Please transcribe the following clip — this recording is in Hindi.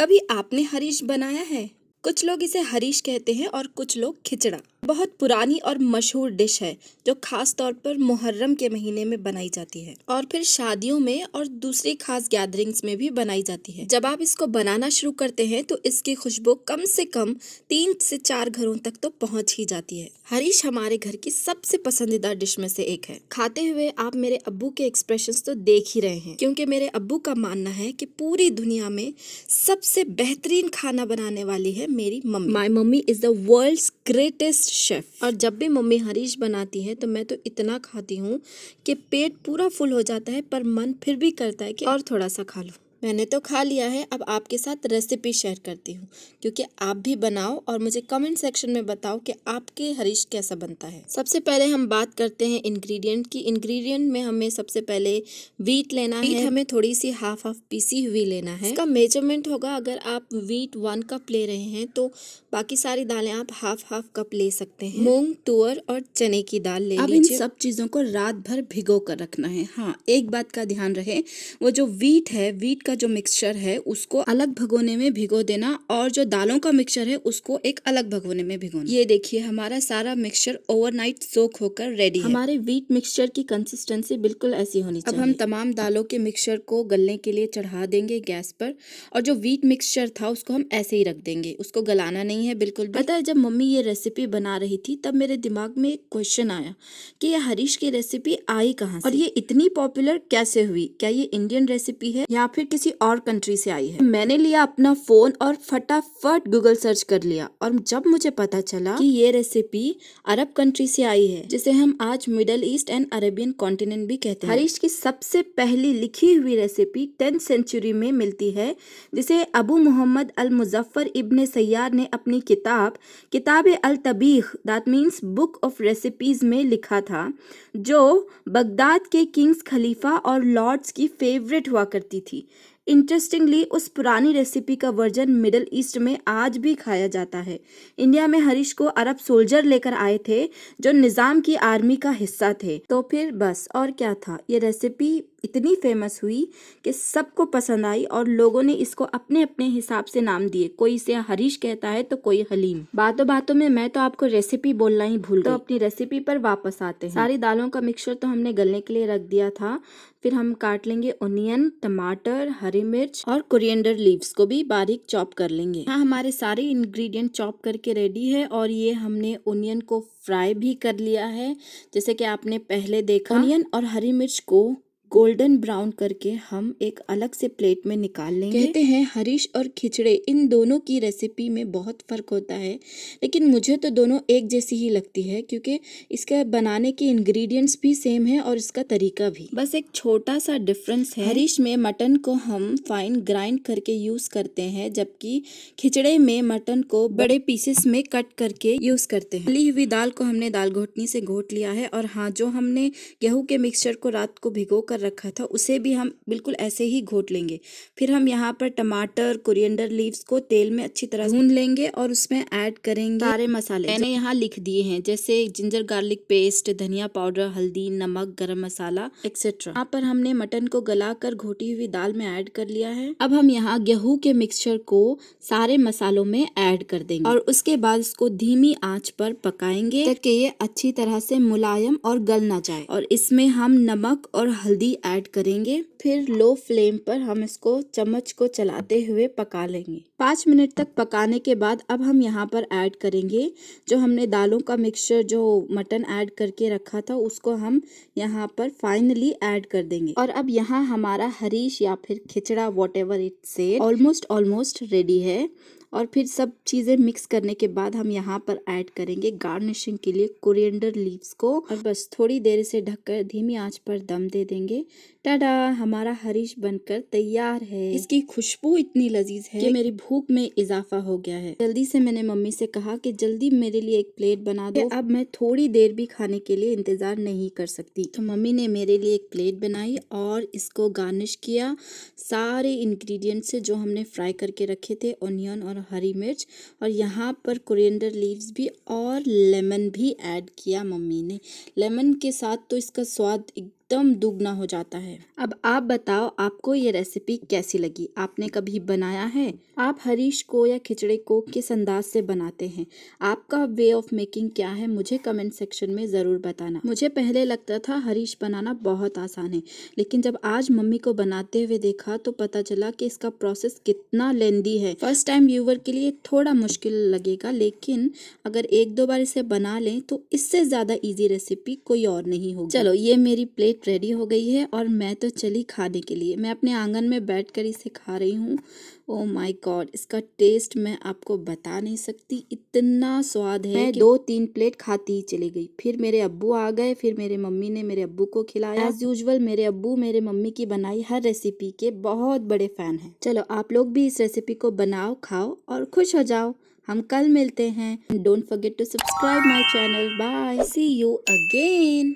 कभी आपने हरीश बनाया है? कुछ लोग इसे हरीश कहते हैं और कुछ लोग खिचड़ा। बहुत पुरानी और मशहूर डिश है जो खास तौर पर मुहर्रम के महीने में बनाई जाती है और फिर शादियों में और दूसरी खास गैदरिंग्स में भी बनाई जाती है। जब आप इसको बनाना शुरू करते हैं तो इसकी खुशबू कम से कम 3 से 4 घरों तक तो पहुंच ही जाती है। हरीश हमारे घर की सबसे पसंदीदा डिश में से एक है। खाते हुए आप मेरे अब्बू के एक्सप्रेशंस तो देख ही रहे हैं, क्योंकि मेरे अब्बू का मानना है कि पूरी दुनिया में सबसे बेहतरीन खाना बनाने वाली है मेरी mummy. My mummy is the world's greatest chef. और जब भी मम्मी हरीश बनाती है तो मैं तो इतना खाती हूँ कि पेट पूरा फुल हो जाता है, पर मन फिर भी करता है कि और थोड़ा सा खा लूँ। मैंने तो खा लिया है, अब आपके साथ रेसिपी शेयर करती हूँ, क्योंकि आप भी बनाओ और मुझे कमेंट सेक्शन में बताओ कि आपके हरीश कैसा बनता है। सबसे पहले हम बात करते हैं इंग्रेडिएंट की। इंग्रेडिएंट में हमें सबसे पहले वीट लेना है। वीट हमें थोड़ी सी हाफ पीसी हुई लेना है। इसका मेजरमेंट होगा, अगर आप वीट 1 कप ले रहे हैं तो बाकी सारी दालें आप हाफ कप ले सकते हैं। मूंग, तुअर और चने की दाल ले लीजिए। अब इन सब चीजों को रात भर भिगो कर रखना है। हाँ, एक बात का ध्यान रहे, वो जो वीट है, वीट का जो मिक्सचर है उसको अलग भगोने में भिगो देना और जो दालों का मिक्सचर है उसको एक अलग भगोने में भिगोना। ये देखिए, हमारा सारा मिक्सचर ओवरनाइट सोक होकर रेडी है। हमारे वीट मिक्सचर की कंसिस्टेंसी बिल्कुल ऐसी होनी चाहिए। अब हम तमाम दालों के मिक्सचर को गलने के लिए चढ़ा देंगे गैस पर, और जो वीट मिक्सचर था उसको हम ऐसे ही रख देंगे, उसको गलाना नहीं है बिल्कुल भी। पता है, जब मम्मी ये रेसिपी बना रही थी तब मेरे दिमाग में एक क्वेश्चन आया कि ये हरीश की रेसिपी आई कहाँ से और ये इतनी पॉपुलर कैसे हुई? क्या ये इंडियन रेसिपी है या फिर किसी और कंट्री से आई है? मैंने लिया अपना फोन और फटाफट गूगल सर्च कर लिया, और जब मुझे पता चला कि ये रेसिपी अरब कंट्री से आई है, जिसे हम आज middle east and Arabian continent भी कहते हैं। हरीश की सबसे पहली लिखी हुई रेसिपी 10th सेंचुरी में मिलती है, जिसे अबू मोहम्मद अल मुजफ्फर इब्ने सैयार ने अपनी किताब अल तबीख, that means book of recipes में लिखा था, जो बगदाद के किंग्स खलीफा और लॉर्ड्स की फेवरेट हुआ करती थी। इंटरेस्टिंगली, उस पुरानी रेसिपी का वर्जन मिडल ईस्ट में आज भी खाया जाता है। इंडिया में हरीश को अरब सोल्जर लेकर आए थे जो निजाम की आर्मी का हिस्सा थे। तो फिर बस और क्या था, ये रेसिपी इतनी फेमस हुई कि सबको पसंद आई और लोगों ने इसको अपने अपने हिसाब से नाम दिए। कोई इसे हरीश कहता है तो कोई हलीम। बातों बातों में मैं तो आपको रेसिपी बोलना ही भूल गई। तो अपनी रेसिपी पर वापस आते हैं। सारी दालों का मिक्सचर तो हमने गलने के लिए रख दिया था। फिर हम काट लेंगे ओनियन, टमाटर, हरी मिर्च और कोरिएंडर लीव्स को भी बारीक चॉप कर लेंगे। हाँ, हमारे सारे इंग्रेडिएंट चॉप करके रेडी है, और ये हमने ओनियन को फ्राई भी कर लिया है, जैसे कि आपने पहले देखा। ओनियन और हरी मिर्च को गोल्डन ब्राउन करके हम एक अलग से प्लेट में निकाल लेंगे। कहते हैं हरीश और खिचड़े, इन दोनों की रेसिपी में बहुत फर्क होता है, लेकिन मुझे तो दोनों एक जैसी ही लगती है, क्योंकि इसका बनाने के इंग्रेडिएंट्स भी सेम है और इसका तरीका भी। बस एक छोटा सा डिफरेंस है, हरीश में मटन को हम फाइन ग्राइंड करके यूज करते हैं, जबकि खिचड़े में मटन को बड़े पीसेस में कट करके यूज करते हैं। गली हुई दाल को हमने दाल घोटनी से घोट लिया है, और हाँ, जो हमने गेहूं के मिक्सचर को रात को भिगो कर रखा था उसे भी हम बिल्कुल ऐसे ही घोट लेंगे। फिर हम यहाँ पर टमाटर, कोरिएंडर लीव्स को तेल में अच्छी तरह भून लेंगे और उसमें ऐड करेंगे सारे मसाले। मैंने यहाँ लिख दिए हैं, जैसे जिंजर गार्लिक पेस्ट, धनिया पाउडर, हल्दी, नमक, गरम मसाला एक्सेट्रा। यहाँ पर हमने मटन को गलाकर घोटी हुई दाल में ऐड कर लिया है। अब हम यहाँ गेहूं के मिक्सचर को सारे मसालों में ऐड कर देंगे और उसके बाद इसको धीमी आंच पर पकाएंगे ताकि ये अच्छी तरह से मुलायम और गल ना जाए। और इसमें हम नमक और हल्दी ऐड करेंगे। फिर लो फ्लेम पर हम इसको चम्मच को चलाते हुए पका लेंगे। 5 मिनट तक पकाने के बाद अब हम यहाँ पर ऐड करेंगे जो हमने दालों का मिक्सचर, जो मटन ऐड करके रखा था, उसको हम यहाँ पर फाइनली ऐड कर देंगे। और अब यहाँ हमारा हरीश या फिर खिचड़ा, वॉट एवर इट से, ऑलमोस्ट रेडी है। और फिर सब चीज़ें मिक्स करने के बाद हम यहाँ पर ऐड करेंगे गार्निशिंग के लिए कोरिएंडर लीव्स को, और बस थोड़ी देर से ढककर धीमी आंच पर दम दे देंगे। टाडा, हमारा हरीश बनकर तैयार है। इसकी खुशबू इतनी लजीज है कि मेरी भूख में इजाफा हो गया है। जल्दी से मैंने मम्मी से कहा कि जल्दी मेरे लिए एक प्लेट बना दो, अब मैं थोड़ी देर भी खाने के लिए इंतजार नहीं कर सकती। तो मम्मी ने मेरे लिए एक प्लेट बनाई और इसको गार्निश किया सारे इंग्रेडिएंट से जो हमने फ्राई करके रखे थे, ऑनियन और हरी मिर्च, और यहाँ पर कोरिएंडर लीव्स भी और लेमन भी ऐड किया मम्मी ने। लेमन के साथ तो इसका स्वाद एकदम दुगना हो जाता है। अब आप बताओ आपको ये रेसिपी कैसी लगी? आपने कभी बनाया है? आप हरीश को या खिचड़े को किस अंदाज से बनाते हैं? आपका वे ऑफ मेकिंग क्या है? मुझे कमेंट सेक्शन में ज़रूर बताना। मुझे पहले लगता था हरीश बनाना बहुत आसान है, लेकिन जब आज मम्मी को बनाते हुए देखा तो पता चला कि इसका प्रोसेस कितना लेंदी है। फर्स्ट टाइम व्यूवर के लिए थोड़ा मुश्किल लगेगा, लेकिन अगर एक दो बार इसे बना लें तो इससे ज़्यादा इजी रेसिपी कोई और नहीं होगी। चलो, ये मेरी प्लेट रेडी हो गई है और मैं तो चली खाने के लिए। मैं अपने आंगन में बैठकर इसे खा रही हूँ। ओह माय गॉड, इसका टेस्ट मैं आपको बता नहीं सकती, इतना स्वाद है। मैं 2-3 प्लेट खाती ही चली गई। फिर मेरे अब्बू आ गए, फिर मेरे मम्मी ने मेरे अब्बू को खिलाया। एज यूजुअल मेरे अब्बू मेरे मम्मी की बनाई हर रेसिपी के बहुत बड़े फैन हैं। चलो, आप लोग भी इस रेसिपी को बनाओ, खाओ और खुश हो जाओ। हम कल मिलते हैं। Don't forget to subscribe my channel. Bye, see you again.